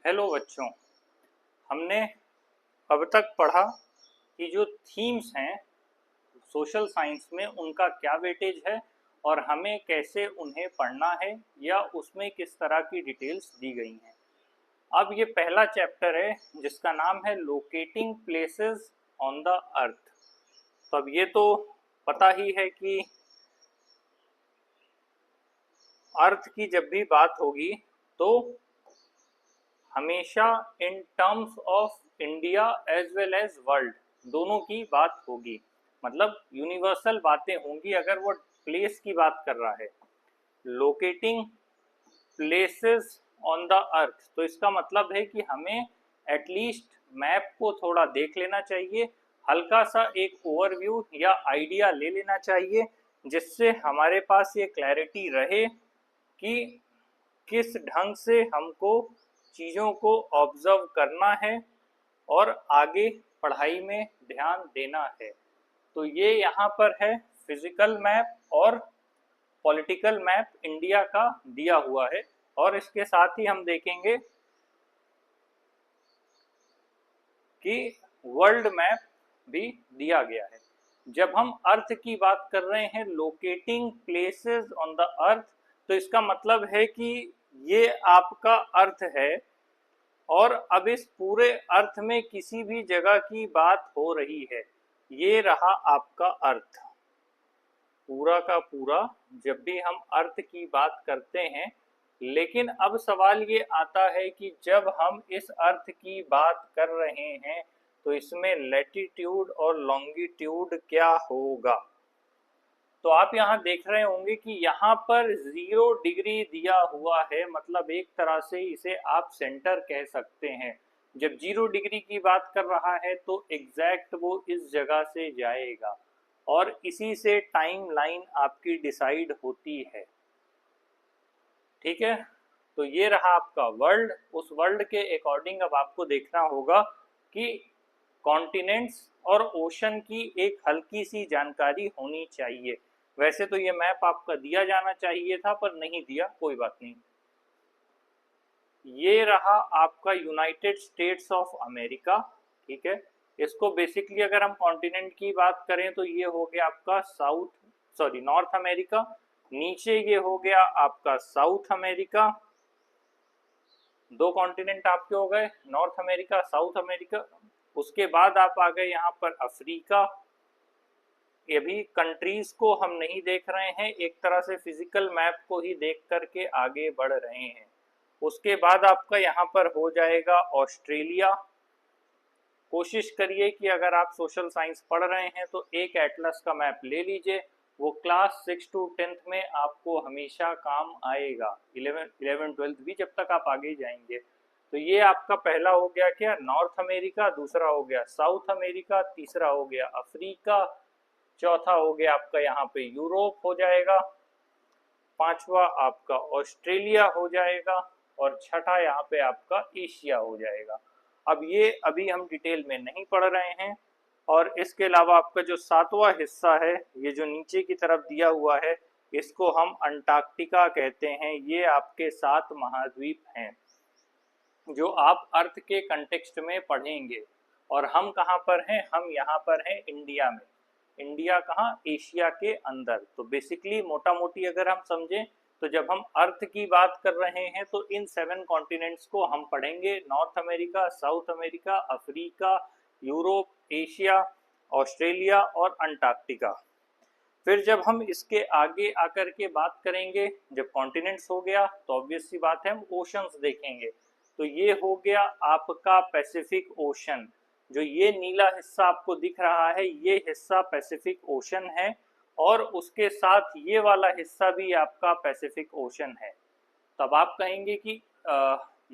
Hello बच्चों। हमने अब तक पढ़ा कि जो थीम्स हैं सोशल साइंस में उनका क्या वेटेज है और हमें कैसे उन्हें पढ़ना है या उसमें किस तरह की डिटेल्स दी गई हैं। अब ये पहला चैप्टर है जिसका नाम है locating places on the earth. तो अब ये तो पता ही है कि अर्थ की जब भी बात होगी तो हमेशा in terms of India as well as world दोनों की बात होगी। मतलब यूनिवर्सल बातें होंगी अगर वो प्लेस की बात कर रहा है। Locating places on the earth, तो इसका मतलब है कि हमें एटलीस्ट मैप को थोड़ा देख लेना चाहिए, हल्का सा एक ओवरव्यू या आइडिया ले लेना चाहिए, जिससे हमारे पास ये क्लैरिटी रहे कि किस ढंग से हमको चीज़ों को ऑब्जर्व करना है और आगे पढ़ाई में ध्यान देना है। तो ये यहाँ पर है फिजिकल मैप और पॉलिटिकल मैप इंडिया का दिया हुआ है, और इसके साथ ही हम देखेंगे कि वर्ल्ड मैप भी दिया गया है। जब हम अर्थ की बात कर रहे हैं locating places on the earth, तो इसका मतलब है कि ये आपका अर्थ है और अब इस पूरे अर्थ में किसी भी जगह की बात हो रही है। ये रहा आपका अर्थ पूरा का पूरा जब भी हम अर्थ की बात करते हैं। लेकिन अब सवाल ये आता है कि जब हम इस अर्थ की बात कर रहे हैं तो इसमें लैटिट्यूड और लॉन्गिट्यूड क्या होगा। तो आप यहाँ देख रहे होंगे कि यहाँ पर 0 डिग्री दिया हुआ है, मतलब एक तरह से इसे आप सेंटर कह सकते हैं। जब 0 डिग्री की बात कर रहा है तो एग्जैक्ट वो इस जगह से जाएगा और इसी से टाइम लाइन आपकी डिसाइड होती है। ठीक है, तो ये रहा आपका वर्ल्ड। उस वर्ल्ड के अकॉर्डिंग अब आपको देखना होगा कि कॉन्टिनेंट्स और ओशन की एक हल्की सी जानकारी होनी चाहिए। वैसे तो ये मैप आपका दिया जाना चाहिए था पर नहीं दिया, कोई बात नहीं। ये रहा आपका यूनाइटेड स्टेट्स ऑफ अमेरिका। ठीक है, इसको बेसिकली अगर हम कॉन्टिनेंट की बात करें तो ये हो गया आपका नॉर्थ अमेरिका। नीचे ये हो गया आपका साउथ अमेरिका। दो कॉन्टिनेंट आपके हो गए, नॉर्थ अमेरिका, साउथ अमेरिका। उसके बाद आप आ गए यहाँ पर अफ्रीका। ये भी कंट्रीज को हम नहीं देख रहे हैं, एक तरह से फिजिकल मैप को ही देख करके आगे बढ़ रहे हैं। उसके बाद आपका यहाँ पर हो जाएगा ऑस्ट्रेलिया। कोशिश करिए कि अगर आप सोशल साइंस पढ़ रहे हैं तो एक एटलस का मैप ले लीजिए, वो क्लास 6 to 10th में आपको हमेशा काम आएगा। 11 12th भी, जब तक आप आगे जाएंगे। तो ये आपका पहला हो गया क्या, नॉर्थ अमेरिका। दूसरा हो गया साउथ अमेरिका। तीसरा हो गया अफ्रीका। चौथा हो गया आपका यहाँ पे यूरोप हो जाएगा। पांचवा आपका ऑस्ट्रेलिया हो जाएगा और छठा यहाँ पे आपका एशिया हो जाएगा। अब ये अभी हम डिटेल में नहीं पढ़ रहे हैं। और इसके अलावा आपका जो सातवां हिस्सा है, ये जो नीचे की तरफ दिया हुआ है, इसको हम अंटार्कटिका कहते हैं। ये आपके 7 महाद्वीप हैं जो आप अर्थ के कंटेक्स्ट में पढ़ेंगे। और हम कहाँ पर हैं, हम यहाँ पर हैं इंडिया में। इंडिया कहाँ, एशिया के अंदर। तो बेसिकली मोटा मोटी अगर हम समझें तो जब हम अर्थ की बात कर रहे हैं तो इन 7 कॉन्टिनेंट्स को हम पढ़ेंगे, north America, south America, Africa, Europe, Asia, Australia और अंटार्कटिका। फिर जब हम इसके आगे आकर के बात करेंगे, जब कॉन्टिनेंट्स हो गया तो ऑब्वियस सी बात है हम ओशंस देखेंगे। तो ये हो गया आपका पैसिफिक ओशन। जो ये नीला हिस्सा आपको दिख रहा है ये हिस्सा पैसिफिक ओशन है, और उसके साथ ये वाला हिस्सा भी आपका पैसिफिक ओशन है। तब आप कहेंगे कि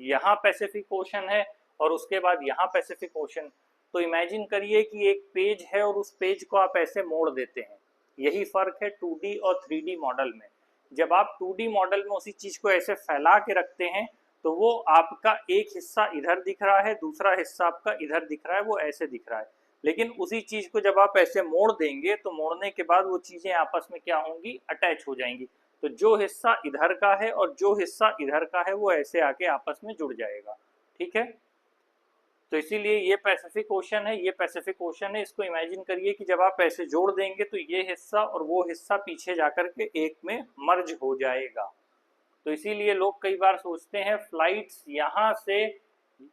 यहाँ पैसिफिक ओशन है और उसके बाद यहाँ पैसिफिक ओशन। तो इमेजिन करिए कि एक पेज है और उस पेज को आप ऐसे मोड़ देते हैं। यही फर्क है 2D और 3D मॉडल में। जब आप 2D मॉडल में उसी चीज को ऐसे फैला के रखते हैं तो वो आपका एक हिस्सा इधर दिख रहा है, दूसरा हिस्सा आपका इधर दिख रहा है, वो ऐसे दिख रहा है। लेकिन उसी चीज को जब आप ऐसे मोड़ देंगे तो मोड़ने के बाद वो चीजें आपस में क्या होंगी, अटैच हो जाएंगी। तो जो हिस्सा इधर का है और जो हिस्सा इधर का है वो ऐसे आके आपस में जुड़ जाएगा। ठीक है। तो इसीलिए ये पैसिफिक ओशन है, ये पैसिफिक ओशन है। इसको इमेजिन करिए कि जब आप ऐसे जोड़ देंगे तो ये हिस्सा और वो हिस्सा पीछे जाकर के एक में मर्ज हो जाएगा। तो इसीलिए लोग कई बार सोचते हैं फ्लाइट्स यहाँ से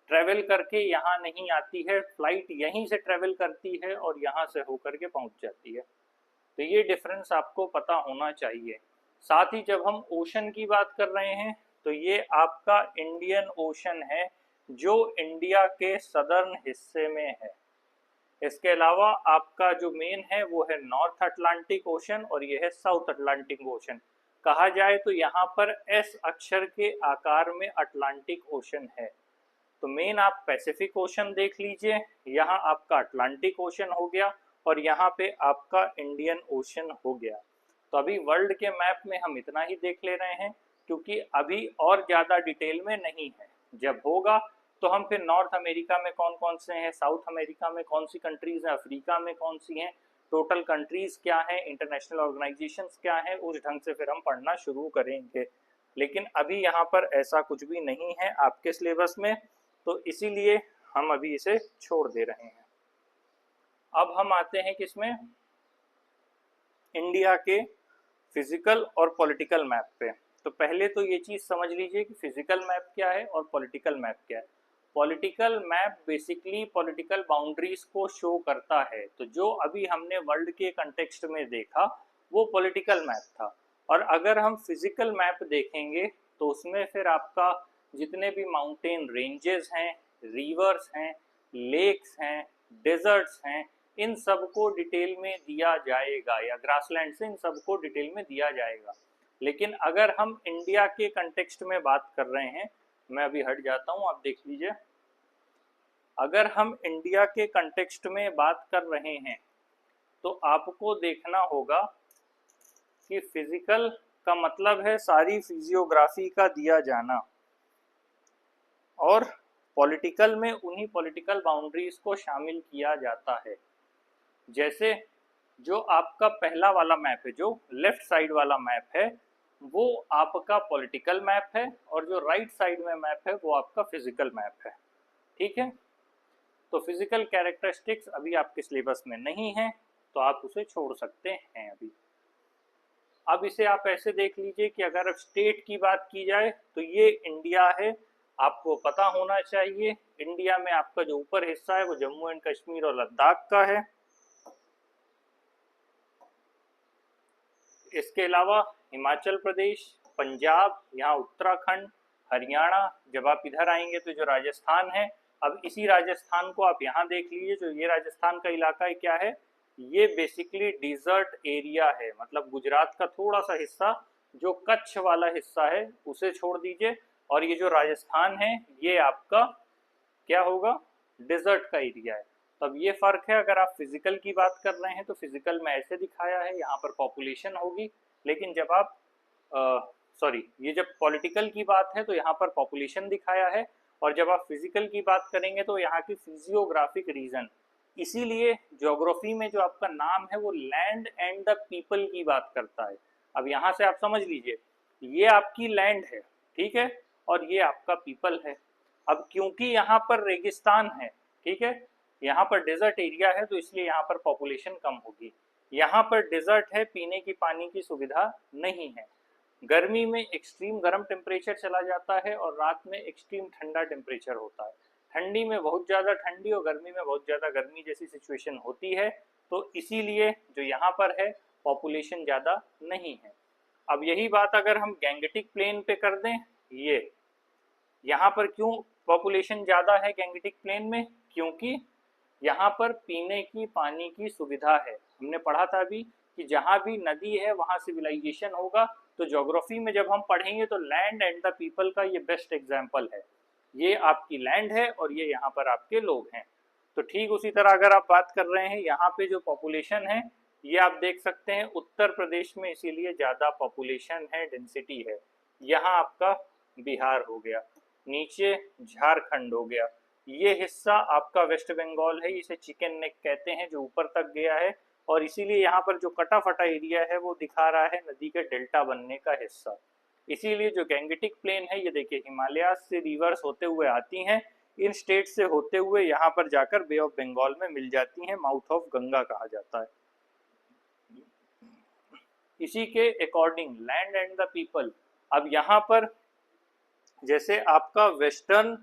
ट्रेवल करके यहाँ नहीं आती है, फ्लाइट यहीं से ट्रेवल करती है और यहाँ से होकर के पहुँच जाती है। तो ये डिफरेंस आपको पता होना चाहिए। साथ ही जब हम ओशन की बात कर रहे हैं तो ये आपका इंडियन ओशन है जो इंडिया के सदर्न हिस्से में है। इसके अलावा आपका जो मेन है वो है नॉर्थ अटलांटिक ओशन और ये है साउथ अटलांटिक ओशन। कहा जाए तो यहाँ पर एस अक्षर के आकार में अटलांटिक ओशन है। तो मेन आप पैसिफिक ओशन देख लीजिए, यहाँ आपका अटलांटिक ओशन हो गया और यहाँ पे आपका इंडियन ओशन हो गया। तो अभी वर्ल्ड के मैप में हम इतना ही देख ले रहे हैं क्योंकि अभी और ज़्यादा डिटेल में नहीं है। जब होगा तो हम फिर नॉर्थ अमेरिका में कौन कौन से हैं, साउथ अमेरिका में कौन सी कंट्रीज़ हैं, अफ्रीका में कौन सी हैं, टोटल कंट्रीज़ क्या हैं, इंटरनेशनल ऑर्गेनाइजेशंस क्या हैं, उस ढंग से फिर हम पढ़ना शुरू करेंगे। लेकिन अभी यहाँ पर ऐसा कुछ भी नहीं है आपके सिलेबस में, तो इसीलिए हम अभी इसे छोड़ दे रहे हैं। अब हम आते हैं किसमें, इंडिया के फिजिकल और पॉलिटिकल मैप पे। तो पहले तो ये चीज़ समझ लीजिए कि फिजिकल मैप क्या है और पॉलिटिकल मैप क्या है। Political map basically political boundaries को शो करता है। तो जो अभी हमने वर्ल्ड के कंटेक्स्ट में देखा वो पॉलिटिकल मैप था। और अगर हम फिजिकल मैप देखेंगे तो उसमें फिर आपका जितने भी माउंटेन रेंजेस हैं, रिवर्स हैं, लेक्स हैं, डेजर्ट्स हैं, इन सबको डिटेल में दिया जाएगा, या ग्रासलैंड से इन सबको डिटेल में दिया जाएगा। लेकिन अगर हम इंडिया के कंटेक्स्ट में बात कर रहे हैं, मैं अभी हट जाता हूं, आप देख लीजिए। अगर हम इंडिया के कंटेक्स्ट में बात कर रहे हैं तो आपको देखना होगा कि फिजिकल का मतलब है सारी फिजियोग्राफी का दिया जाना, और पॉलिटिकल में उन्हीं पॉलिटिकल बाउंड्रीज को शामिल किया जाता है। जैसे जो आपका पहला वाला मैप है, जो लेफ्ट साइड वाला मैप है, वो आपका पॉलिटिकल मैप है, और जो राइट साइड में मैप है वो आपका फिजिकल मैप है। ठीक है, तो फिजिकल कैरेक्टरिस्टिक्स अभी आपके सिलेबस में नहीं है तो आप उसे छोड़ सकते हैं अभी। अब इसे आप ऐसे देख लीजिए कि अगर स्टेट की बात की जाए तो ये इंडिया है, आपको पता होना चाहिए। इंडिया में आपका जो ऊपर हिस्सा है वो जम्मू एंड कश्मीर और लद्दाख का है। इसके अलावा हिमाचल प्रदेश, पंजाब, यहाँ उत्तराखंड, हरियाणा, जब आप इधर आएंगे तो जो राजस्थान है, अब इसी राजस्थान को आप यहाँ देख लीजिए, जो ये राजस्थान का इलाका है क्या है, ये बेसिकली डिजर्ट एरिया है। मतलब गुजरात का थोड़ा सा हिस्सा जो कच्छ वाला हिस्सा है उसे छोड़ दीजिए, और ये जो राजस्थान है ये आपका क्या होगा, डिजर्ट का एरिया है। तब ये फर्क है। अगर आप फिजिकल की बात कर रहे हैं तो फिजिकल में ऐसे दिखाया है, यहाँ पर पॉपुलेशन होगी, लेकिन जब आप ये जब पॉलिटिकल की बात है तो यहाँ पर पॉपुलेशन दिखाया है, और जब आप फिजिकल की बात करेंगे तो यहाँ की फिजियोग्राफिक रीजन। इसीलिए ज्योग्राफी में जो आपका नाम है वो लैंड एंड द पीपल की बात करता है। अब यहाँ से आप समझ लीजिए, ये आपकी लैंड है, ठीक है, और ये आपका पीपल है। अब क्योंकि यहाँ पर रेगिस्तान है, ठीक है, यहाँ पर डेजर्ट एरिया है, तो इसलिए यहाँ पर पॉपुलेशन कम होगी। यहाँ पर डेजर्ट है, पीने की पानी की सुविधा नहीं है। गर्मी में एक्सट्रीम गर्म टेम्परेचर चला जाता है और रात में एक्सट्रीम ठंडा टेम्परेचर होता है। ठंडी में बहुत ज़्यादा ठंडी और गर्मी में बहुत ज़्यादा गर्मी जैसी सिचुएशन होती है। तो इसीलिए जो यहाँ पर है पॉपुलेशन ज़्यादा नहीं है। अब यही बात अगर हम गैंगेटिक प्लेन पे कर दें, ये यहाँ पर क्यों पॉपुलेशन ज़्यादा है गैंगेटिक प्लेन में, क्योंकि यहाँ पर पीने की पानी की सुविधा है। हमने पढ़ा था अभी कि जहाँ भी नदी है वहाँ सिविलाइजेशन होगा। तो ज्योग्राफी में जब हम पढ़ेंगे तो लैंड एंड द पीपल का ये बेस्ट एग्जाम्पल है। ये आपकी लैंड है और ये यहाँ पर आपके लोग हैं। तो ठीक उसी तरह अगर आप बात कर रहे हैं यहाँ पे जो पॉपुलेशन है, ये आप देख सकते हैं उत्तर प्रदेश में इसीलिए ज़्यादा पॉपुलेशन है, डेंसिटी है। यहाँ आपका बिहार हो गया, नीचे झारखंड हो गया, ये हिस्सा आपका वेस्ट बंगाल है, इसे चिकन नेक कहते हैं जो ऊपर तक गया है। और इसीलिए यहाँ पर जो कटा फटा एरिया है वो दिखा रहा है नदी के डेल्टा बनने का हिस्सा। इसीलिए जो गैंगेटिक प्लेन है ये देखिए हिमालय से रिवर्स होते हुए आती हैं, इन स्टेट से होते हुए यहाँ पर जाकर बे ऑफ बंगाल में मिल जाती हैं, माउथ ऑफ गंगा कहा जाता है। इसी के according land and the people, अब यहाँ पर जैसे आपका वेस्टर्न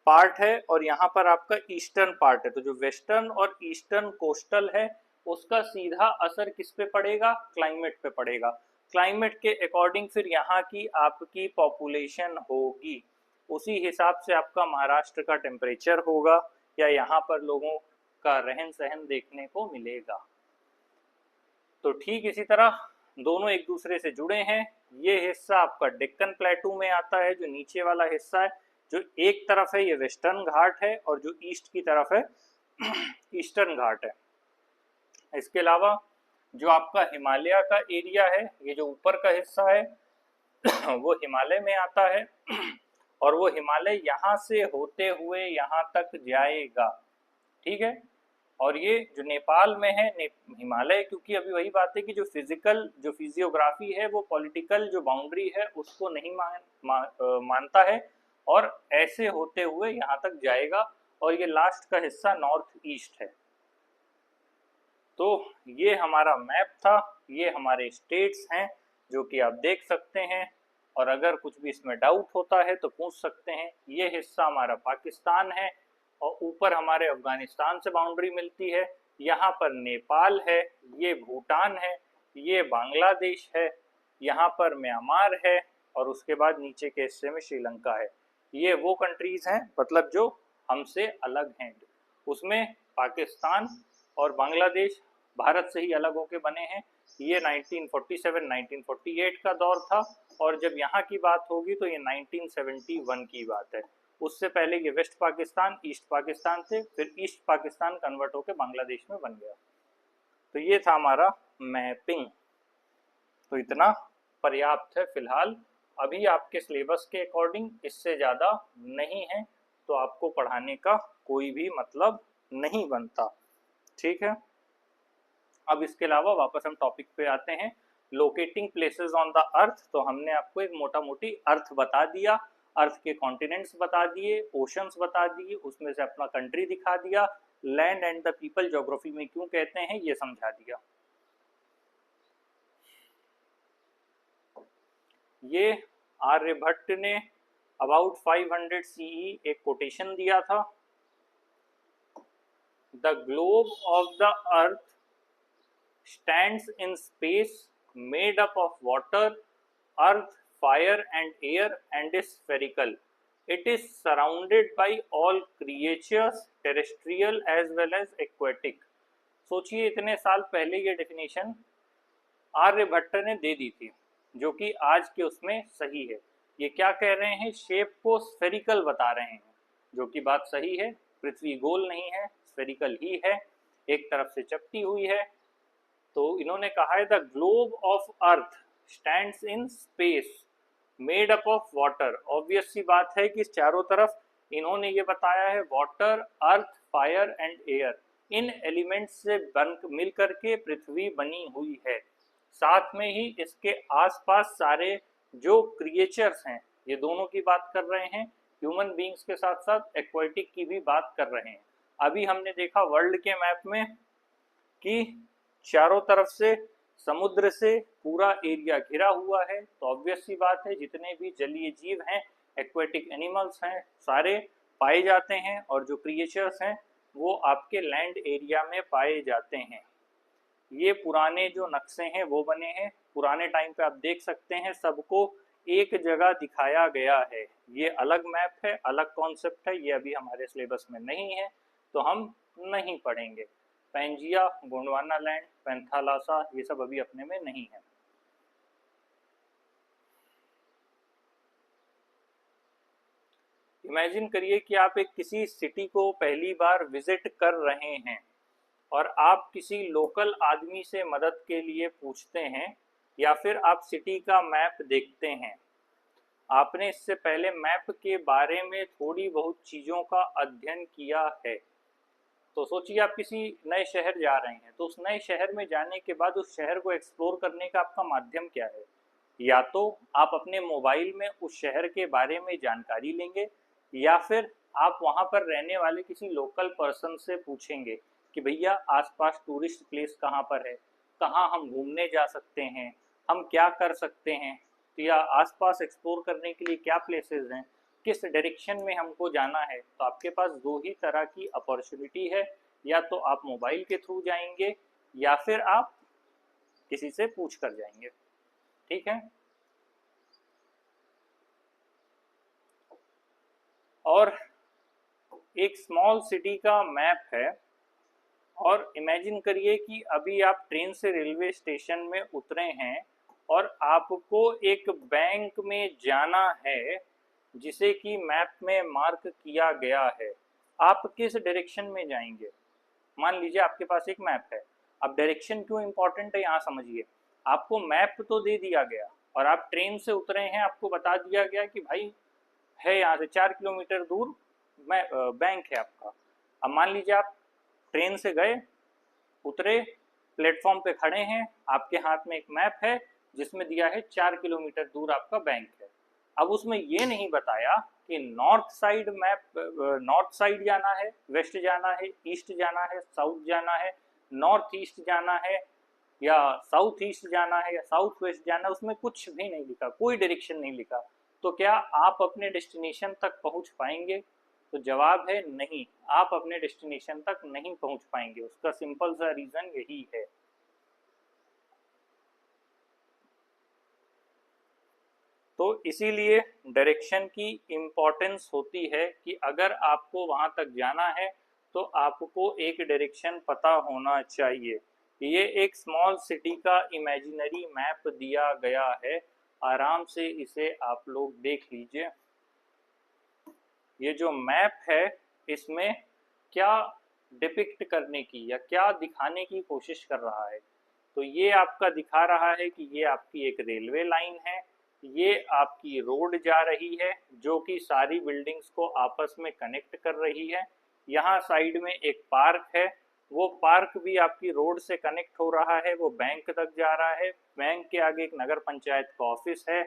पार्ट है और यहाँ पर आपका ईस्टर्न पार्ट है, तो जो वेस्टर्न और ईस्टर्न कोस्टल है उसका सीधा असर किस पे पड़ेगा, क्लाइमेट पे पड़ेगा। क्लाइमेट के अकॉर्डिंग फिर यहाँ की आपकी पॉपुलेशन होगी, उसी हिसाब से आपका महाराष्ट्र का टेम्परेचर होगा या यहाँ पर लोगों का रहन सहन देखने को मिलेगा। तो ठीक इसी तरह दोनों एक दूसरे से जुड़े हैं। ये हिस्सा आपका डेक्कन प्लेटू में आता है, जो नीचे वाला हिस्सा है, जो एक तरफ है ये वेस्टर्न घाट है और जो ईस्ट की तरफ है ईस्टर्न घाट है। इसके अलावा जो आपका हिमालय का एरिया है, ये जो ऊपर का हिस्सा है वो हिमालय में आता है और वो हिमालय यहाँ से होते हुए यहाँ तक जाएगा, ठीक है। और ये जो नेपाल में है हिमालय, क्योंकि अभी वही बात है कि जो फिजिकल जो फिजियोग्राफी है वो पॉलिटिकल जो बाउंड्री है उसको नहीं मानता है और ऐसे होते हुए यहाँ तक जाएगा और ये लास्ट का हिस्सा नॉर्थ ईस्ट है। तो ये हमारा मैप था, ये हमारे स्टेट्स हैं जो कि आप देख सकते हैं और अगर कुछ भी इसमें डाउट होता है तो पूछ सकते हैं। ये हिस्सा हमारा पाकिस्तान है और ऊपर हमारे अफगानिस्तान से बाउंड्री मिलती है, यहाँ पर नेपाल है, ये भूटान है, ये बांग्लादेश है, यहाँ पर म्यांमार है और उसके बाद नीचे के हिस्से में श्रीलंका है। ये वो कंट्रीज हैं मतलब जो हमसे अलग हैं, उसमें पाकिस्तान और बांग्लादेश भारत से ही अलग होके बने हैं। ये 1947-1948 का दौर था और जब यहाँ की बात होगी तो ये 1971 की बात है। उससे पहले ये वेस्ट पाकिस्तान ईस्ट पाकिस्तान थे, फिर ईस्ट पाकिस्तान कन्वर्ट होकर बांग्लादेश में बन गया। तो ये था हमारा मैपिंग। तो इतना पर्याप्त है फिलहाल, अभी आपके सिलेबस के अकॉर्डिंग इससे ज़्यादा नहीं है, तो आपको पढ़ाने का कोई भी मतलब नहीं बनता, ठीक है। अब इसके अलावा वापस हम टॉपिक पे आते हैं, locating places on the earth. तो हमने आपको एक मोटा मोटी अर्थ बता दिया, अर्थ के कॉन्टिनेंट्स बता दिए, ओशंस बता दिए, उसमें से अपना कंट्री दिखा दिया, land and the people geography में क्यों कहते हैं ये समझा दिया। ये आर्यभट्ट ने अबाउट 500 CE एक कोटेशन दिया था, the globe of the earth stands in space made up of water, earth, fire and air and is spherical. It is surrounded by all creatures, terrestrial as well as aquatic. सोचिए इतने साल पहले ये definition Aryabhata ने दे दी थी, जो कि आज के उसमें सही है। ये क्या कह रहे हैं, शेप को स्फेरिकल बता रहे हैं, जो कि बात सही है। पृथ्वी गोल नहीं है, स्फेरिकल ही है, एक तरफ से चपटी हुई है। तो इन्होंने कहा है the globe of earth stands in space made up of water. Obvious सी बात है कि चारों तरफ इन्होंने ये बताया है water, earth, fire and air, इन एलिमेंट्स से बन मिल करके पृथ्वी बनी हुई है। साथ में ही इसके आसपास सारे जो क्रिएचर्स हैं, ये दोनों की बात कर रहे हैं, ह्यूमन बींग्स के साथ साथ एक्वाटिक की भी बात कर रहे हैं। अभी हमने देखा वर्ल्ड के मैप में कि चारों तरफ से समुद्र से पूरा एरिया घिरा हुआ है, तो ऑब्वियस सी बात है जितने भी जलीय जीव हैं, एक्वेटिक एनिमल्स हैं, सारे पाए जाते हैं और जो क्रिएचर्स हैं वो आपके लैंड एरिया में पाए जाते हैं। ये पुराने जो नक्शे हैं वो बने हैं, पुराने टाइम पे आप देख सकते हैं सबको एक जगह दिखाया गया है। ये अलग मैप है, अलग कॉन्सेप्ट है, ये अभी हमारे सिलेबस में नहीं है तो हम नहीं पढ़ेंगे। पैंजिया, गोंडवाना लैंड, पैंथालासा, ये सब अभी अपने में नहीं है। इमेजिन करिए कि आप एक किसी सिटी को पहली बार विजिट कर रहे हैं और आप किसी लोकल आदमी से मदद के लिए पूछते हैं या फिर आप सिटी का मैप देखते हैं। आपने इससे पहले मैप के बारे में थोड़ी बहुत चीज़ों का अध्ययन किया है। तो सोचिए आप किसी नए शहर जा रहे हैं, तो उस नए शहर में जाने के बाद उस शहर को एक्सप्लोर करने का आपका माध्यम क्या है? या तो आप अपने मोबाइल में उस शहर के बारे में जानकारी लेंगे या फिर आप वहाँ पर रहने वाले किसी लोकल पर्सन से पूछेंगे कि भैया आसपास टूरिस्ट प्लेस कहाँ पर है, कहाँ हम घूमने जा सकते हैं, हम क्या कर सकते हैं, तो या आसपास एक्सप्लोर करने के लिए क्या प्लेसेस हैं, किस डायरेक्शन में हमको जाना है। तो आपके पास दो ही तरह की अपॉर्चुनिटी है, या तो आप मोबाइल के थ्रू जाएंगे या फिर आप किसी से पूछ कर जाएंगे। ठीक है। और एक स्मॉल सिटी का मैप है, और इमेजिन करिए कि अभी आप ट्रेन से रेलवे स्टेशन में उतरे हैं और आपको एक बैंक में जाना है जिसे कि मैप में मार्क किया गया है। आप किस डायरेक्शन में जाएंगे? मान लीजिए आपके पास एक मैप है। अब डायरेक्शन क्यों इंपॉर्टेंट है यहाँ समझिए। आपको मैप तो दे दिया गया और आप ट्रेन से उतरे हैं, आपको बता दिया गया कि भाई है यहाँ से 4 किलोमीटर दूर बैंक है आपका। अब मान लीजिए आप ट्रेन से गए, उतरे, प्लेटफॉर्म पे खड़े हैं, आपके हाथ में एक मैप है जिसमें दिया है 4 किलोमीटर दूर आपका बैंक है। अब उसमें ये नहीं बताया कि north side map, north side जाना है, वेस्ट जाना है, ईस्ट जाना है, साउथ जाना है, नॉर्थ ईस्ट जाना है, या साउथ ईस्ट जाना है, या साउथ वेस्ट जाना है। उसमें कुछ भी नहीं लिखा, कोई डायरेक्शन नहीं लिखा। तो क्या आप अपने डेस्टिनेशन तक पहुंच पाएंगे? तो जवाब है नहीं, आप अपने डेस्टिनेशन तक नहीं पहुंच पाएंगे। उसका सिंपल सा रीजन यही है। तो इसीलिए डायरेक्शन की इम्पोर्टेंस होती है कि अगर आपको वहां तक जाना है तो आपको एक डायरेक्शन पता होना चाहिए। ये एक स्मॉल सिटी का इमेजिनरी मैप दिया गया है, आराम से इसे आप लोग देख लीजिए। ये जो मैप है इसमें क्या डिपिक्ट करने की या क्या दिखाने की कोशिश कर रहा है? तो ये आपका दिखा रहा है कि ये आपकी एक रेलवे लाइन है, ये आपकी रोड जा रही है जो कि सारी बिल्डिंग्स को आपस में कनेक्ट कर रही है। यहाँ साइड में एक पार्क है, वो पार्क भी आपकी रोड से कनेक्ट हो रहा है, वो बैंक तक जा रहा है। बैंक के आगे एक नगर पंचायत का ऑफिस है,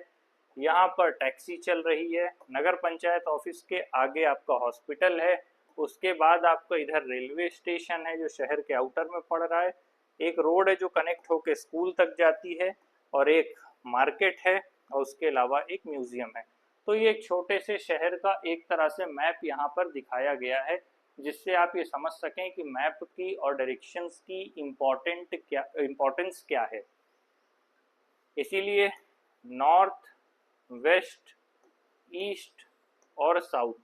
यहाँ पर टैक्सी चल रही है। नगर पंचायत ऑफिस के आगे आपका हॉस्पिटल है। उसके बाद आपका इधर रेलवे स्टेशन है जो शहर के आउटर में पड़ रहा है। एक रोड है जो कनेक्ट होकर स्कूल तक जाती है, और एक मार्केट है, और उसके अलावा एक म्यूजियम है। तो ये एक छोटे से शहर का एक तरह से मैप यहाँ पर दिखाया गया है, जिससे आप ये समझ सकें कि मैप की और डायरेक्शंस की इम्पोर्टेंस क्या है। इसीलिए नॉर्थ, वेस्ट, ईस्ट और साउथ,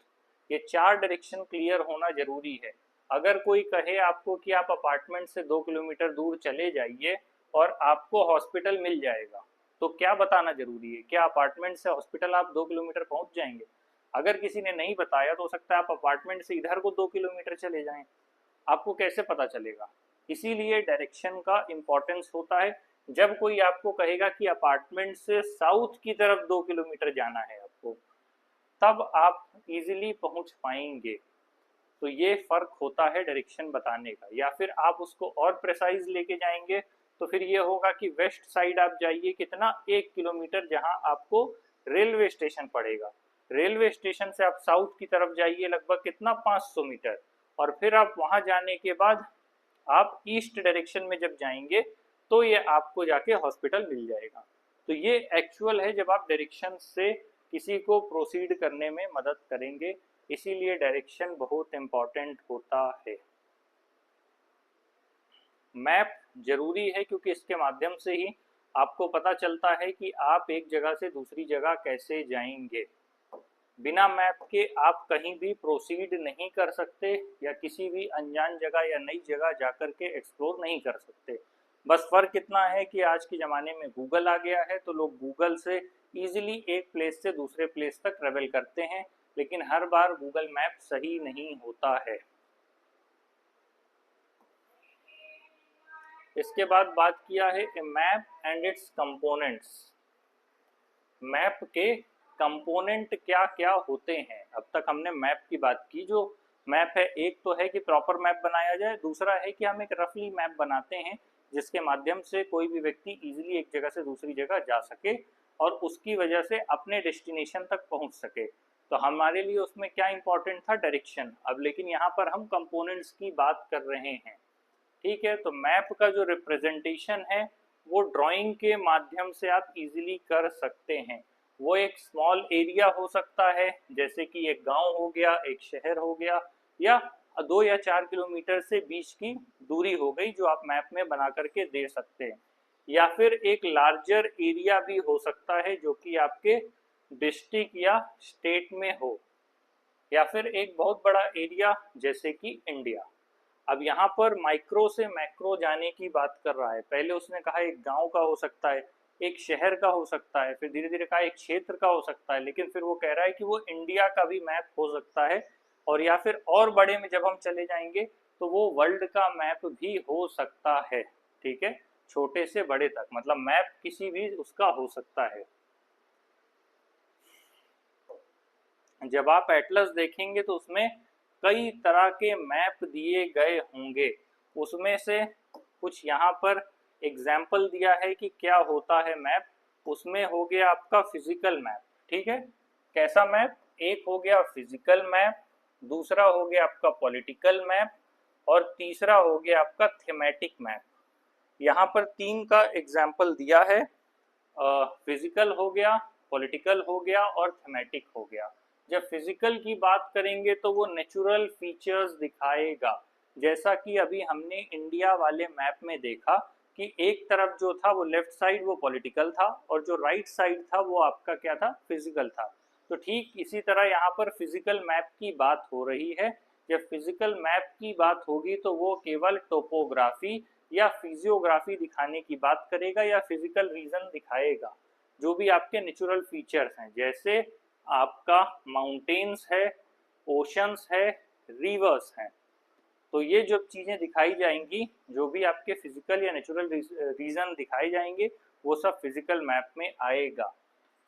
ये चार डायरेक्शन क्लियर होना जरूरी है। अगर कोई कहे आपको कि आप अपार्टमेंट से 2 किलोमीटर दूर चले जाइए और आपको हॉस्पिटल मिल जाएगा, तो क्या बताना जरूरी है? क्या अपार्टमेंट से हॉस्पिटल आप 2 किलोमीटर पहुंच जाएंगे? अगर किसी ने नहीं बताया तो हो सकता है आप अपार्टमेंट से इधर को 2 किलोमीटर चले जाएं, आपको कैसे पता चलेगा? इसीलिए डायरेक्शन का इम्पोर्टेंस होता है। जब कोई आपको कहेगा कि अपार्टमेंट से साउथ की तरफ 2 किलोमीटर जाना है आपको, तब आप इजीली पहुंच पाएंगे। तो ये फर्क होता है डायरेक्शन बताने का। या फिर आप उसको और प्रिसाइज लेके जाएंगे तो फिर ये होगा कि वेस्ट साइड आप जाइए कितना, 1 किलोमीटर, जहां आपको रेलवे स्टेशन पड़ेगा। रेलवे स्टेशन से आप साउथ की तरफ जाइए लगभग कितना, 500 मीटर। और फिर आप वहां जाने के बाद आप ईस्ट डायरेक्शन में जब जाएंगे तो ये आपको जाके हॉस्पिटल मिल जाएगा। तो ये एक्चुअल है जब आप डायरेक्शन से किसी को प्रोसीड करने में मदद करेंगे। इसीलिए डायरेक्शन बहुत इंपॉर्टेंट होता है। मैप जरूरी है क्योंकि इसके माध्यम से ही आपको पता चलता है कि आप एक जगह से दूसरी जगह कैसे जाएंगे। बिना मैप के आप कहीं भी प्रोसीड नहीं कर सकते, या किसी भी अनजान जगह या नई जगह जाकर के एक्सप्लोर नहीं कर सकते। बस फर्क इतना है कि आज के ज़माने में गूगल आ गया है, तो लोग गूगल से ईजिली एक प्लेस से दूसरे प्लेस तक ट्रेवल करते हैं, लेकिन हर बार गूगल मैप सही नहीं होता है। इसके बाद बात किया है a map and its components. Map के कंपोनेंट क्या क्या होते हैं? अब तक हमने मैप की बात की। जो मैप है, एक तो है कि प्रॉपर मैप बनाया जाए, दूसरा है कि हम एक रफली मैप बनाते हैं जिसके माध्यम से कोई भी व्यक्ति इजीली एक जगह से दूसरी जगह जा सके और उसकी वजह से अपने डेस्टिनेशन तक पहुंच सके। तो तो हमारे लिए उसमें क्या इंपॉर्टेंट था, डायरेक्शन। अब लेकिन यहाँ पर हम कंपोनेंट्स की बात कर रहे हैं, ठीक है। तो मैप का जो रिप्रेजेंटेशन है वो ड्राइंग के माध्यम से आप इजीली कर सकते हैं। वो एक स्मॉल एरिया हो सकता है, जैसे कि एक गांव हो गया, एक शहर हो गया, या 2 या 4 किलोमीटर से बीच की दूरी हो गई जो आप मैप में बना करके दे सकते हैं। या फिर एक लार्जर एरिया भी हो सकता है जो कि आपके डिस्ट्रिक्ट या स्टेट में हो, या फिर एक बहुत बड़ा एरिया जैसे कि इंडिया। अब यहाँ पर माइक्रो से मैक्रो जाने की बात कर रहा है। पहले उसने कहा एक गांव का हो सकता है, एक शहर का हो सकता है, फिर धीरे धीरे कहा एक क्षेत्र का हो सकता है, लेकिन फिर वो कह रहा है कि वो इंडिया का भी मैप हो सकता है, और या फिर और बड़े में जब हम चले जाएंगे तो वो वर्ल्ड का मैप भी हो सकता है, ठीक है। छोटे से बड़े तक, मतलब मैप किसी भी उसका हो सकता है। जब आप एटलस देखेंगे तो उसमें कई तरह के मैप दिए गए होंगे, उसमें से कुछ यहाँ पर एग्जाम्पल दिया है कि क्या होता है मैप। उसमें हो गया आपका फिजिकल मैप, ठीक है। कैसा मैप, एक हो गया फिजिकल मैप, दूसरा हो गया आपका पॉलिटिकल मैप, और तीसरा हो गया आपका थीमेटिक मैप। यहाँ पर 3 का एग्जाम्पल दिया है, फिजिकल हो गया, पॉलिटिकल हो गया और थीमेटिक हो गया। जब फिजिकल की बात करेंगे तो वो नेचुरल फीचर्स दिखाएगा, जैसा कि अभी हमने इंडिया वाले मैप में देखा कि एक तरफ जो था वो लेफ्ट साइड वो पॉलिटिकल था, और जो राइट साइड था वो आपका क्या था, फिजिकल था। तो ठीक इसी तरह यहाँ पर फिजिकल मैप की बात हो रही है। जब फिजिकल मैप की बात होगी तो वो केवल टोपोग्राफी या फिजियोग्राफी दिखाने की बात करेगा, या फिजिकल रीजन दिखाएगा, जो भी आपके नेचुरल फीचर्स हैं, जैसे आपका माउंटेन्स है, ओशंस है, रिवर्स हैं। तो ये जो चीज़ें दिखाई जाएंगी, जो भी आपके फिजिकल या नेचुरल रीजन दिखाए जाएंगे, वो सब फिजिकल मैप में आएगा।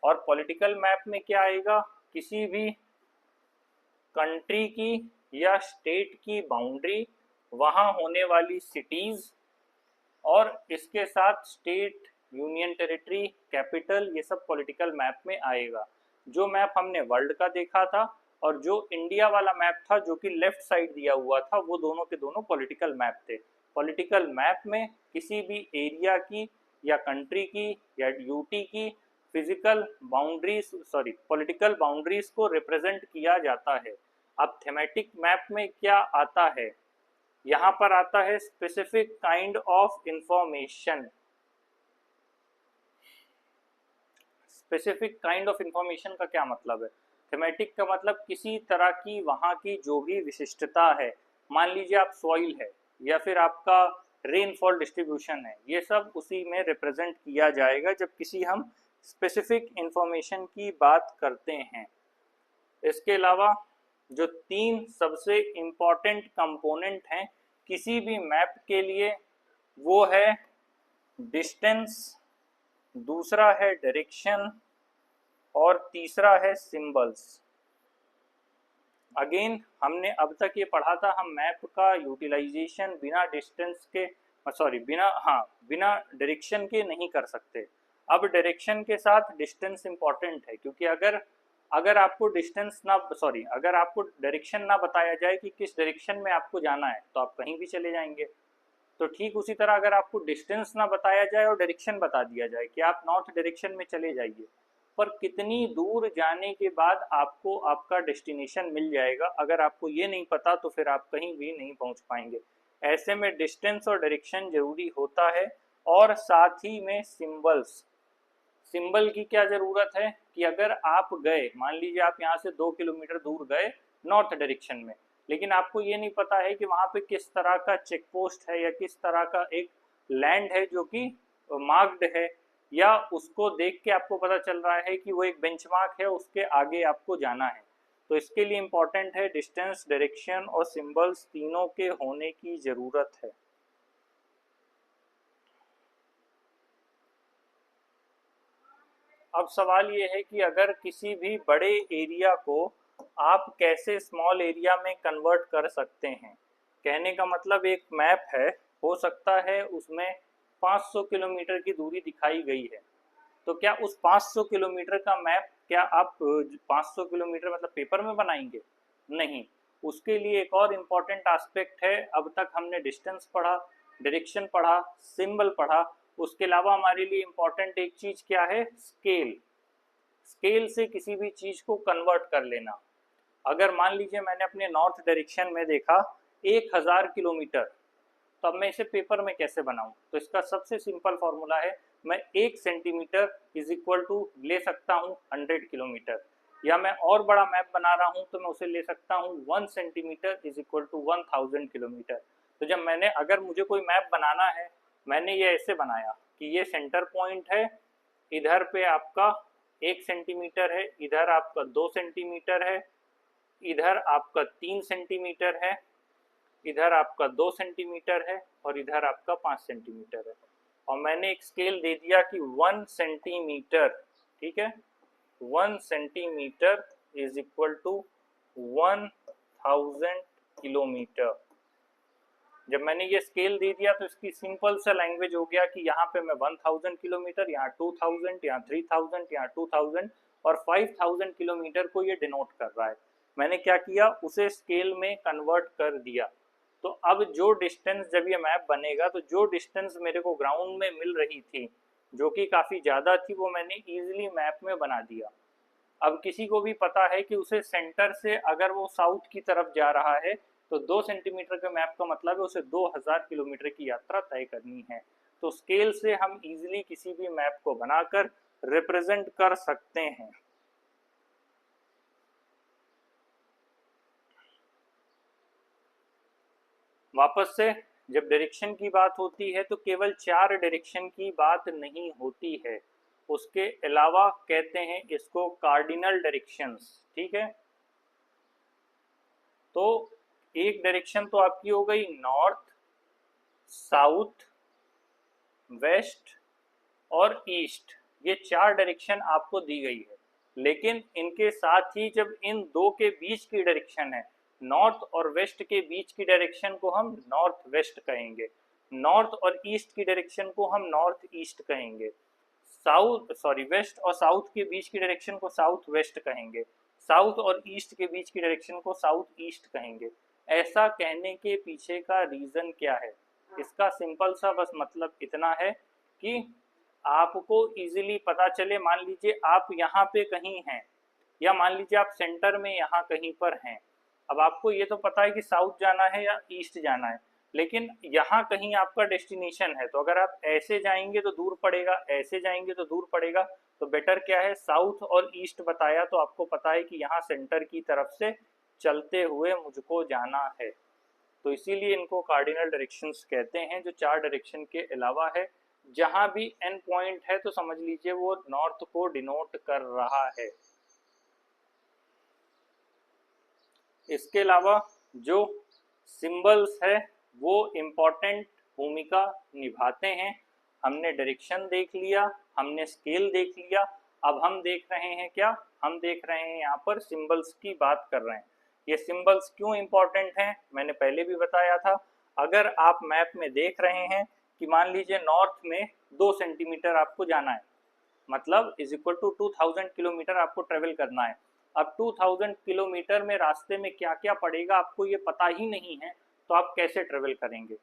और पॉलिटिकल मैप में क्या आएगा, किसी भी कंट्री की या स्टेट की बाउंड्री, वहाँ होने वाली सिटीज़, और इसके साथ स्टेट, यूनियन टेरिटरी, कैपिटल, ये सब पॉलिटिकल मैप में आएगा। जो मैप हमने वर्ल्ड का देखा था और जो इंडिया वाला मैप था जो कि लेफ्ट साइड दिया हुआ था, वो दोनों के दोनों पॉलिटिकल मैप थे। पॉलिटिकल मैप में किसी भी एरिया की या कंट्री की या यूटी की physical boundaries, sorry political boundaries को रिप्रेजेंट किया जाता है। अब थीमेटिक मैप में क्या आता है, यहाँ पर आता है specific kind of information. Specific kind of information का क्या मतलब है, थीमेटिक का मतलब किसी तरह की वहाँ की जो भी विशिष्टता है, मान लीजिए आप सॉइल है या फिर आपका रेनफॉल डिस्ट्रीब्यूशन है, ये सब उसी में रिप्रेजेंट किया जाएगा जब किसी हम स्पेसिफिक इंफॉर्मेशन की बात करते हैं। इसके अलावा जो 3 सबसे इम्पॉर्टेंट कंपोनेंट हैं किसी भी मैप के लिए, वो है डिस्टेंस, दूसरा है डायरेक्शन, और तीसरा है सिंबल्स। अगेन हमने अब तक ये पढ़ा था, हम मैप का यूटिलाइजेशन बिना डिस्टेंस के, सॉरी बिना डायरेक्शन के नहीं कर सकते। अब डायरेक्शन के साथ डिस्टेंस इंपॉर्टेंट है, क्योंकि अगर आपको डिस्टेंस ना, सॉरी अगर आपको डायरेक्शन ना बताया जाए कि किस डायरेक्शन में आपको जाना है, तो आप कहीं भी चले जाएंगे। तो ठीक उसी तरह अगर आपको डिस्टेंस ना बताया जाए और डायरेक्शन बता दिया जाए कि आप नॉर्थ डायरेक्शन में चले जाइए, पर कितनी दूर जाने के बाद आपको आपका डेस्टिनेशन मिल जाएगा, अगर आपको ये नहीं पता तो फिर आप कहीं भी नहीं पहुंच पाएंगे। ऐसे में डिस्टेंस और डायरेक्शन जरूरी होता है, और साथ ही में सिंबल्स। सिंबल की क्या ज़रूरत है कि अगर आप गए, मान लीजिए आप यहाँ से 2 किलोमीटर दूर गए नॉर्थ डायरेक्शन में, लेकिन आपको ये नहीं पता है कि वहाँ पे किस तरह का चेक पोस्ट है या किस तरह का एक लैंड है जो कि मार्क्ड है, या उसको देख के आपको पता चल रहा है कि वो एक बेंचमार्क है, उसके आगे आपको जाना है। तो इसके लिए इम्पॉर्टेंट है डिस्टेंस, डायरेक्शन और सिंबल्स, तीनों के होने की ज़रूरत है। अब सवाल ये है कि अगर किसी भी बड़े एरिया को आप कैसे स्मॉल एरिया में कन्वर्ट कर सकते हैं। कहने का मतलब एक मैप है, हो सकता है उसमें 500 किलोमीटर की दूरी दिखाई गई है, तो क्या उस 500 किलोमीटर का मैप क्या आप 500 किलोमीटर मतलब पेपर में बनाएंगे? नहीं। उसके लिए एक और इम्पॉर्टेंट एस्पेक्ट है। अब तक हमने डिस्टेंस पढ़ा, डायरेक्शन पढ़ा, सिंबल पढ़ा, उसके अलावा हमारे लिए इम्पॉर्टेंट एक चीज क्या है? स्केल। स्केल से किसी भी चीज को कन्वर्ट कर लेना। अगर मान लीजिए मैंने अपने नॉर्थ डायरेक्शन में देखा 1000 किलोमीटर, तो अब मैं इसे पेपर में कैसे बनाऊं? तो इसका सबसे सिंपल फॉर्मूला है, मैं 1 सेंटीमीटर इज इक्वल टू ले सकता हूं 100 किलोमीटर, या मैं और बड़ा मैप बना रहा हूं तो मैं उसे ले सकता हूं 1 centimetre is equal to 1000 kilometre. तो जब मैंने, अगर मुझे कोई मैप बनाना है, मैंने ये ऐसे बनाया कि ये सेंटर पॉइंट है, इधर पे आपका 1 सेंटीमीटर है, इधर आपका 2 सेंटीमीटर है, इधर आपका 3 सेंटीमीटर है, इधर आपका 2 सेंटीमीटर है, और इधर आपका 5 सेंटीमीटर है। और मैंने एक स्केल दे दिया कि 1 सेंटीमीटर, ठीक है, 1 centimetre is equal to 1000 kilometre. जब मैंने ये स्केल दे दिया तो इसकी सिंपल सा लैंग्वेज हो गया कि यहाँ पे मैं 1000 किलोमीटर, यहाँ 2000, यहाँ 3000, यहाँ 2000 और 5000 किलोमीटर को ये डिनोट कर रहा है। मैंने क्या किया, उसे स्केल में कन्वर्ट कर दिया। तो अब जो डिस्टेंस, जब ये मैप बनेगा तो जो डिस्टेंस मेरे को ग्राउंड में मिल रही थी, जो कि काफ़ी ज़्यादा थी, वो मैंने ईजिली मैप में बना दिया। अब किसी को भी पता है कि उसे सेंटर से अगर वो साउथ की तरफ जा रहा है तो 2 सेंटीमीटर के मैप का मतलब है उसे 2000 किलोमीटर की यात्रा तय करनी है। तो स्केल से हम इजीली किसी भी मैप को बनाकर रिप्रेजेंट कर सकते हैं। वापस से, जब डायरेक्शन की बात होती है तो केवल 4 डायरेक्शन की बात नहीं होती है, उसके अलावा कहते हैं इसको कार्डिनल डायरेक्शंस, ठीक है। तो एक डायरेक्शन तो आपकी हो गई नॉर्थ, साउथ, वेस्ट और ईस्ट, ये 4 डायरेक्शन आपको दी गई है। लेकिन इनके साथ ही जब इन दो के बीच की डायरेक्शन है, नॉर्थ और वेस्ट के बीच की डायरेक्शन को हम नॉर्थ वेस्ट कहेंगे, नॉर्थ और ईस्ट की डायरेक्शन को हम नॉर्थ ईस्ट कहेंगे, वेस्ट और साउथ के बीच की डायरेक्शन को साउथ वेस्ट कहेंगे, साउथ और ईस्ट के बीच की डायरेक्शन को साउथ ईस्ट कहेंगे। ऐसा कहने के पीछे का रीजन क्या है? इसका सिंपल सा बस मतलब इतना है कि आपको इजीली पता चले। मान लीजिए आप यहाँ पे कहीं हैं, या मान लीजिए आप सेंटर में यहाँ कहीं पर हैं। अब आपको ये तो पता है कि साउथ जाना है या ईस्ट जाना है, लेकिन यहाँ कहीं आपका डेस्टिनेशन है, तो अगर आप ऐसे जाएंगे तो दूर पड़ेगा, ऐसे जाएंगे तो दूर पड़ेगा। तो बेटर क्या है, साउथ और ईस्ट बताया तो आपको पता है कि यहाँ सेंटर की तरफ से चलते हुए मुझको जाना है। तो इसीलिए इनको कार्डिनल डायरेक्शंस कहते हैं, जो 4 डायरेक्शन के अलावा है। जहां भी एन पॉइंट है तो समझ लीजिए वो नॉर्थ को डिनोट कर रहा है। इसके अलावा जो सिंबल्स है वो इम्पोर्टेंट भूमिका निभाते हैं। हमने डायरेक्शन देख लिया, हमने स्केल देख लिया, अब हम देख रहे हैं क्या, हम देख रहे हैं यहाँ पर सिंबल्स की बात कर रहे हैं। ये सिंबल्स क्यों इम्पोर्टेंट हैं, मैंने पहले भी बताया था। अगर आप मैप में देख रहे हैं कि मान लीजिए नॉर्थ में 2 सेंटीमीटर आपको जाना है, मतलब इज इक्वल टू 2000 किलोमीटर आपको ट्रेवल करना है। अब 2000 किलोमीटर में रास्ते में क्या क्या पड़ेगा आपको ये पता ही नहीं है, तो आप कैसे ट्रेवल करेंगे?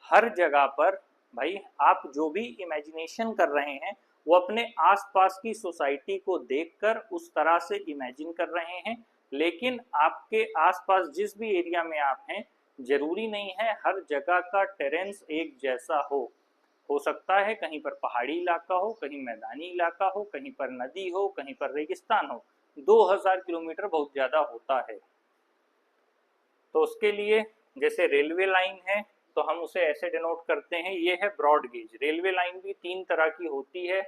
हर जगह पर भाई आप जो भी इमेजिनेशन कर रहे हैं वो अपने आसपास की सोसाइटी को देखकर उस तरह से इमेजिन कर रहे हैं। लेकिन आपके आसपास जिस भी एरिया में आप हैं, जरूरी नहीं है हर जगह का टेरेंस एक जैसा हो सकता है कहीं पर पहाड़ी इलाका हो, कहीं मैदानी इलाका हो, कहीं पर नदी हो, कहीं पर रेगिस्तान हो। 2000 किलोमीटर बहुत ज़्यादा होता है। तो उसके लिए जैसे रेलवे लाइन है तो हम उसे ऐसे डिनोट करते हैं, ये है ब्रॉड गेज। रेलवे लाइन भी 3 तरह की होती है,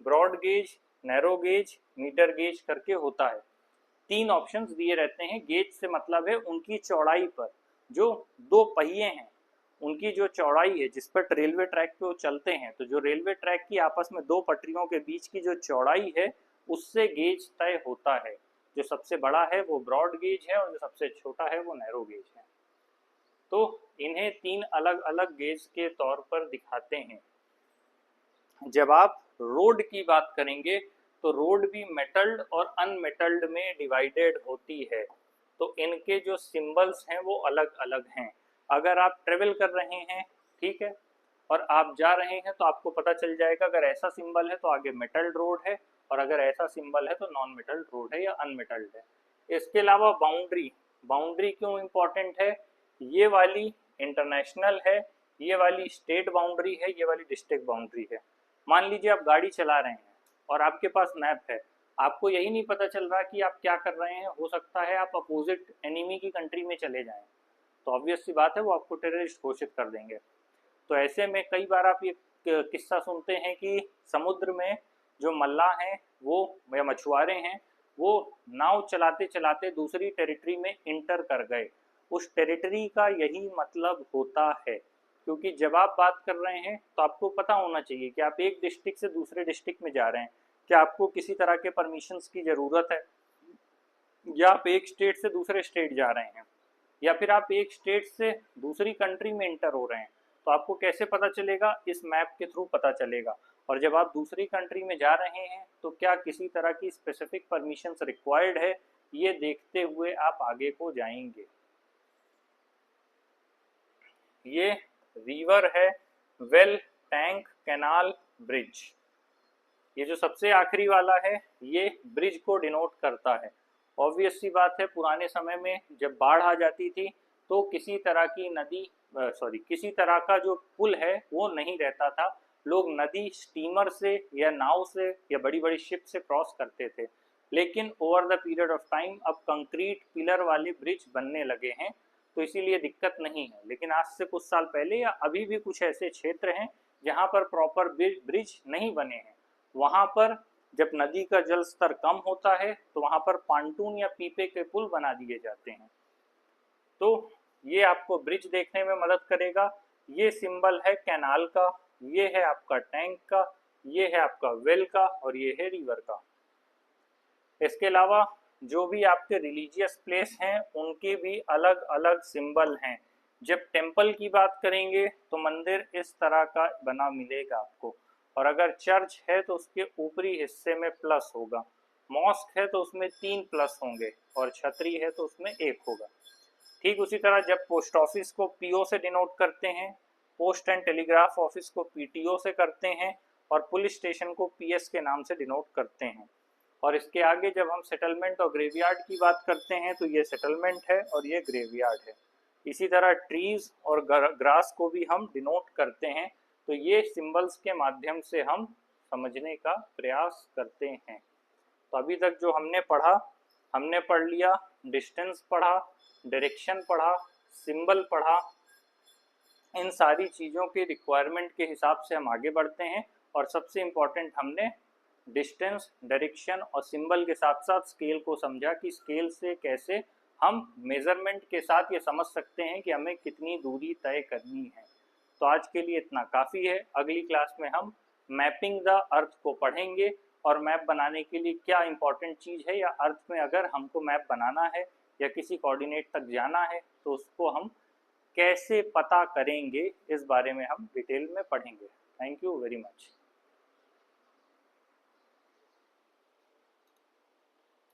broad gauge, narrow gauge, metre gauge करके होता है। 3 ऑप्शंस दिए रहते हैं। गेज से मतलब है उनकी चौड़ाई पर, जो 2 पहिए हैं उनकी जो चौड़ाई है जिस पर रेलवे ट्रैक पे वो चलते हैं, तो जो रेलवे ट्रैक की आपस में 2 पटरियों के बीच की जो चौड़ाई है उससे गेज तय होता है। जो सबसे बड़ा है वो ब्रॉड गेज है और जो सबसे छोटा है वो नैरो गेज है। तो इन्हें 3 अलग अलग गेज के तौर पर दिखाते हैं। जब आप रोड की बात करेंगे तो रोड भी मेटल्ड और अनमेटल्ड में डिवाइडेड होती है, तो इनके जो सिंबल्स हैं वो अलग अलग हैं। अगर आप ट्रेवल कर रहे हैं, ठीक है, और आप जा रहे हैं तो आपको पता चल जाएगा अगर ऐसा सिंबल है तो आगे मेटल्ड रोड है, और अगर ऐसा सिंबल है तो नॉन मेटल्ड रोड है या अनमेटल्ड है। इसके अलावा बाउंड्री, बाउंड्री क्यों इम्पोर्टेंट है? ये वाली इंटरनेशनल है, ये वाली स्टेट बाउंड्री है, ये वाली डिस्ट्रिक्ट बाउंड्री है। मान लीजिए आप गाड़ी चला रहे हैं और आपके पास मैप है, आपको यही नहीं पता चल रहा कि आप क्या कर रहे हैं, हो सकता है आप अपोजिट एनिमी की कंट्री में चले जाएं, तो ऑब्वियस सी बात है वो आपको टेररिस्ट घोषित कर देंगे। तो ऐसे में कई बार आप ये किस्सा सुनते हैं कि समुद्र में जो मल्लाह हैं वो या मछुआरे हैं वो नाव चलाते चलाते दूसरी टेरिटरी में इंटर कर गए। उस टेरिटरी का यही मतलब होता है, क्योंकि जब आप बात कर रहे हैं तो आपको पता होना चाहिए कि आप एक डिस्ट्रिक्ट से दूसरे डिस्ट्रिक्ट में जा रहे हैं, क्या आपको किसी तरह के परमिशंस की ज़रूरत है, या आप एक स्टेट से दूसरे स्टेट जा रहे हैं, या फिर आप एक स्टेट से दूसरी कंट्री में इंटर हो रहे हैं। तो आपको कैसे पता चलेगा? इस मैप के थ्रू पता चलेगा। और जब आप दूसरी कंट्री में जा रहे हैं तो क्या किसी तरह की स्पेसिफिक परमिशंस रिक्वायर्ड है, ये देखते हुए आप आगे को जाएंगे। ये रिवर है, वेल, टैंक, कैनाल, ब्रिज। ये जो सबसे आखिरी वाला है ये ब्रिज को डिनोट करता है। ऑब्वियस सी बात है, पुराने समय में जब बाढ़ आ जाती थी तो किसी तरह की नदी किसी तरह का जो पुल है वो नहीं रहता था, लोग नदी स्टीमर से या नाव से या बड़ी बड़ी शिप से क्रॉस करते थे। लेकिन over the period of time अब कंक्रीट पिलर वाले ब्रिज बनने लगे हैं, तो इसीलिए दिक्कत नहीं है। लेकिन आज से कुछ साल पहले या अभी भी कुछ ऐसे क्षेत्र हैं जहाँ पर प्रॉपर ब्रिज नहीं बने हैं। वहाँ पर जब नदी का जल स्तर कम होता है तो वहाँ पर पांटून या पीपे के पुल बना दिए जाते हैं। तो ये आपको ब्रिज देखने में मदद करेगा। ये सिंबल है कैनाल का, ये है आपका टैंक का, ये है आपका वेल का, और ये है रिवर का। इसके अलावा जो भी आपके रिलीजियस प्लेस हैं उनके भी अलग अलग सिंबल हैं। जब टेम्पल की बात करेंगे तो मंदिर इस तरह का बना मिलेगा आपको, और अगर चर्च है तो उसके ऊपरी हिस्से में प्लस होगा, मॉस्क है तो उसमें 3 प्लस होंगे, और छतरी है तो उसमें 1 होगा। ठीक उसी तरह जब पोस्ट ऑफिस को पीओ से डिनोट करते हैं, पोस्ट एंड टेलीग्राफ ऑफिस को पीटीओ से करते हैं, और पुलिस स्टेशन को पीएस के नाम से डिनोट करते हैं। और इसके आगे जब हम सेटलमेंट और ग्रेवयार्ड की बात करते हैं तो ये सेटलमेंट है और ये ग्रेवयार्ड है। इसी तरह ट्रीज और ग्रास को भी हम डिनोट करते हैं। तो ये सिंबल्स के माध्यम से हम समझने का प्रयास करते हैं। तो अभी तक जो हमने पढ़ा, हमने पढ़ लिया, डिस्टेंस पढ़ा, डायरेक्शन पढ़ा, सिंबल पढ़ा। इन सारी चीज़ों के रिक्वायरमेंट के हिसाब से हम आगे बढ़ते हैं, और सबसे इम्पॉर्टेंट हमने डिस्टेंस, डायरेक्शन और सिंबल के साथ साथ स्केल को समझा कि स्केल से कैसे हम मेजरमेंट के साथ ये समझ सकते हैं कि हमें कितनी दूरी तय करनी है। तो आज के लिए इतना काफ़ी है। अगली क्लास में हम मैपिंग द अर्थ को पढ़ेंगे, और मैप बनाने के लिए क्या इंपॉर्टेंट चीज़ है, या अर्थ में अगर हमको मैप बनाना है या किसी कोऑर्डिनेट तक जाना है तो उसको हम कैसे पता करेंगे, इस बारे में हम डिटेल में पढ़ेंगे। Thank you very much.